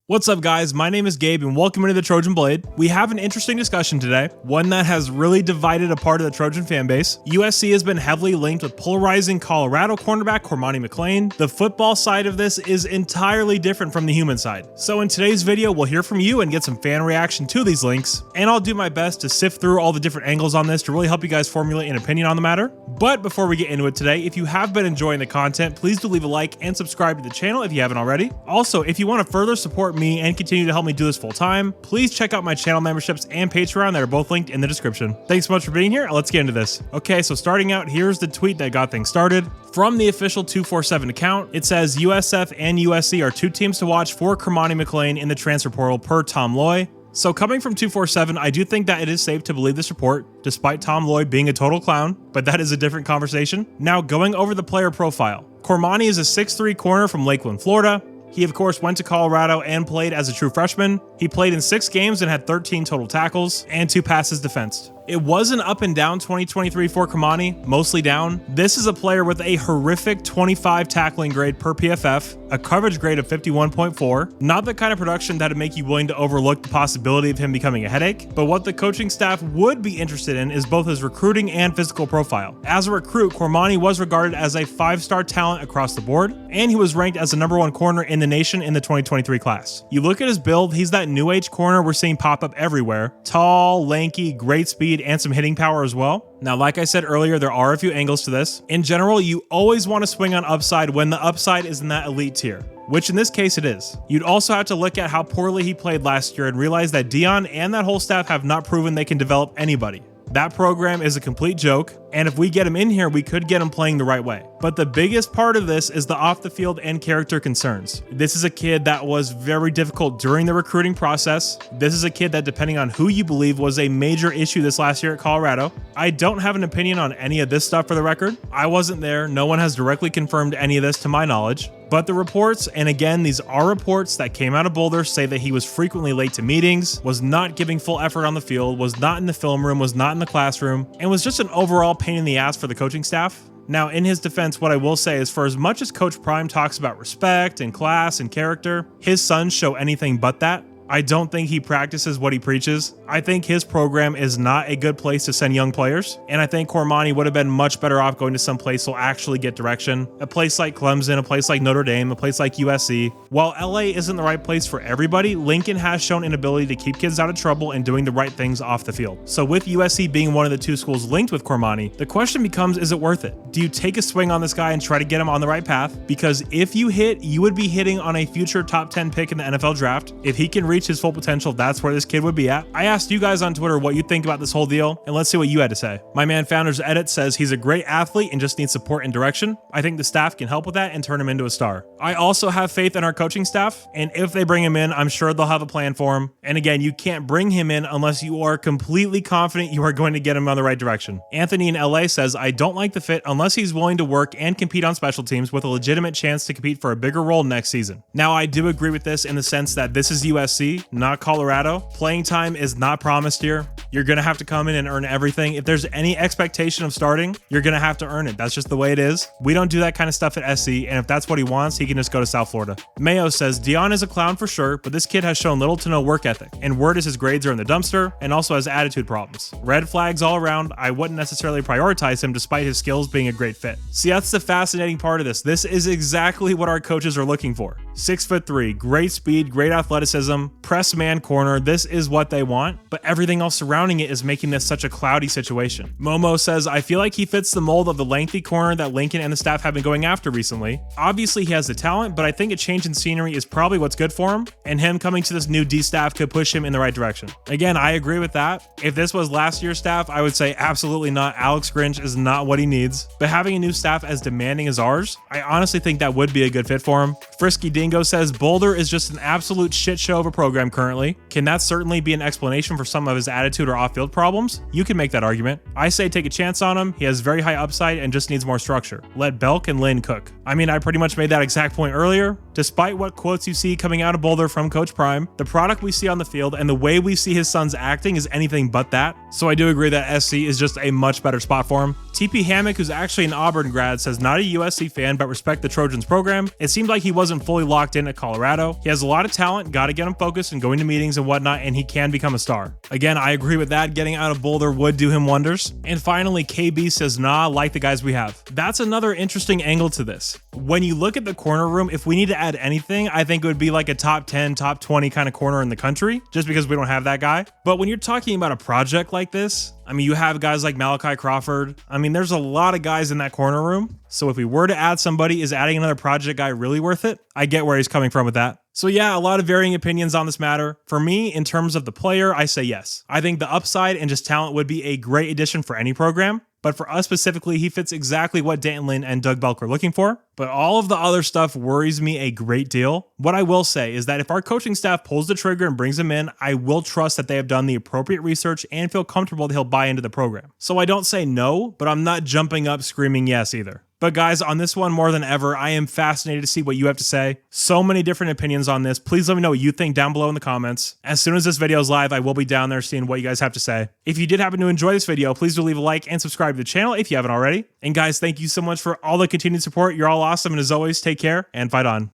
What's up guys, my name is Gabe and welcome into the Trojan Blade. We have an interesting discussion today, one that has really divided a part of the Trojan fanbase. USC has been heavily linked with polarizing Colorado cornerback Cormani McClain. The football side of this is entirely different from the human side. So in today's video, we'll hear from you and get some fan reaction to these links, and I'll do my best to sift through all the different angles on this to really help you guys formulate an opinion on the matter. But before we get into it today, if you have been enjoying the content, please do leave a like and subscribe to the channel if you haven't already. Also, if you want to further support me and continue to help me do this full time, please check out my channel memberships and Patreon that are both linked in the description. Thanks so much for being here. Let's get into this. Okay, so starting out, here's the tweet that got things started. From the official 247 account, it says USF and USC are two teams to watch for Cormani McClain in the transfer portal per Tom Loy. So coming from 247, I do think that it is safe to believe this report, despite Tom Lloyd being a total clown, but that is a different conversation. Now going over the player profile. Cormani is a 6'3" corner from Lakeland, Florida. He of course went to Colorado and played as a true freshman. He played in 6 games and had 13 total tackles and 2 passes defensed. It was an up and down 2023 for Cormani, mostly down. This is a player with a horrific 25 tackling grade per PFF, a coverage grade of 51.4. Not the kind of production that would make you willing to overlook the possibility of him becoming a headache, but what the coaching staff would be interested in is both his recruiting and physical profile. As a recruit, Cormani was regarded as a 5-star talent across the board, and he was ranked as the #1 corner in the nation in the 2023 class. You look at his build, he's that new age corner we're seeing pop up everywhere. Tall, lanky, great speed, and some hitting power as well. Now, like I said earlier, there are a few angles to this. In general, you always want to swing on upside when the upside is in that elite tier, which in this case it is. You'd also have to look at how poorly he played last year and realize that Dion and that whole staff have not proven they can develop anybody. That program is a complete joke, and if we get him in here, we could get him playing the right way. But the biggest part of this is the off the field and character concerns. This is a kid that was very difficult during the recruiting process. This is a kid that, depending on who you believe, was a major issue this last year at Colorado. I don't have an opinion on any of this stuff for the record. I wasn't there. No one has directly confirmed any of this to my knowledge. But the reports, and again, these are reports that came out of Boulder, say that he was frequently late to meetings, was not giving full effort on the field, was not in the film room, was not in the classroom, and was just an overall pain in the ass for the coaching staff. Now, in his defense, what I will say is for as much as Coach Prime talks about respect and class and character, his sons show anything but that. I don't think he practices what he preaches. I think his program is not a good place to send young players, and I think Cormani would have been much better off going to some place he'll actually get direction. A place like Clemson, a place like Notre Dame, a place like USC. While LA isn't the right place for everybody, Lincoln has shown an ability to keep kids out of trouble and doing the right things off the field. So with USC being one of the 2 schools linked with Cormani, the question becomes, is it worth it? Do you take a swing on this guy and try to get him on the right path? Because if you hit, you would be hitting on a future top 10 pick in the NFL draft. If he can reach his full potential, that's where this kid would be at. I asked you guys on Twitter what you think about this whole deal, and let's see what you had to say. My man Founder's Edit says he's a great athlete and just needs support and direction. I think the staff can help with that and turn him into a star. I also have faith in our coaching staff, and if they bring him in, I'm sure they'll have a plan for him. And again, you can't bring him in unless you are completely confident you are going to get him on the right direction. Anthony in LA says, I don't like the fit unless he's willing to work and compete on special teams with a legitimate chance to compete for a bigger role next season. Now, I do agree with this in the sense that this is USC, not Colorado. Playing time is not promised here. You're going to have to come in and earn everything. If there's any expectation of starting, you're going to have to earn it. That's just the way it is. We don't do that kind of stuff at SC, and if that's what he wants, he can just go to South Florida. Mayo says, Dion is a clown for sure, but this kid has shown little to no work ethic, and word is his grades are in the dumpster, and also has attitude problems. Red flags all around. I wouldn't necessarily prioritize him despite his skills being a great fit. See, that's the fascinating part of this. This is exactly what our coaches are looking for. 6'3", great speed, great athleticism, press man corner. This is what they want, but everything else surrounding it is making this such a cloudy situation. Momo says, I feel like he fits the mold of the lengthy corner that Lincoln and the staff have been going after recently. Obviously, he has the talent, but I think a change in scenery is probably what's good for him, and him coming to this new D staff could push him in the right direction. Again, I agree with that. If this was last year's staff, I would say absolutely not. Alex Grinch is not what he needs, but having a new staff as demanding as ours, I honestly think that would be a good fit for him. Frisky Dingo says, Boulder is just an absolute shit show of a program currently. Can that certainly be an explanation for some of his attitude or off-field problems? You can make that argument. I say take a chance on him. He has very high upside and just needs more structure. Let Belk and Lynn cook. I mean, I pretty much made that exact point earlier. Despite what quotes you see coming out of Boulder from Coach Prime, the product we see on the field and the way we see his sons acting is anything but that. So I do agree that SC is just a much better spot for him. TP Hammock, who's actually an Auburn grad, says not a USC fan, but respect the Trojans program. It seemed like he wasn't fully locked in at Colorado. He has a lot of talent, gotta get him focused and going to meetings and whatnot, and he can become a star. Again, I agree with that. Getting out of Boulder would do him wonders. And finally, KB says, nah, like the guys we have. That's another interesting angle to this. When you look at the corner room, if we need to add anything, I think it would be like a top 10, top 20 kind of corner in the country, just because we don't have that guy. But when you're talking about a project like this, I mean, you have guys like Malachi Crawford. I mean, there's a lot of guys in that corner room. So if we were to add somebody, is adding another project guy really worth it? I get where he's coming from with that. So yeah, a lot of varying opinions on this matter. For me, in terms of the player, I say yes. I think the upside and just talent would be a great addition for any program. But for us specifically, he fits exactly what Danton Lynn and Doug Belk are looking for. But all of the other stuff worries me a great deal. What I will say is that if our coaching staff pulls the trigger and brings him in, I will trust that they have done the appropriate research and feel comfortable that he'll buy into the program. So I don't say no, but I'm not jumping up screaming yes either. But guys, on this one more than ever, I am fascinated to see what you have to say. So many different opinions on this. Please let me know what you think down below in the comments. As soon as this video is live, I will be down there seeing what you guys have to say. If you did happen to enjoy this video, please do leave a like and subscribe to the channel if you haven't already. And guys, thank you so much for all the continued support. You're all awesome. And as always, take care and fight on.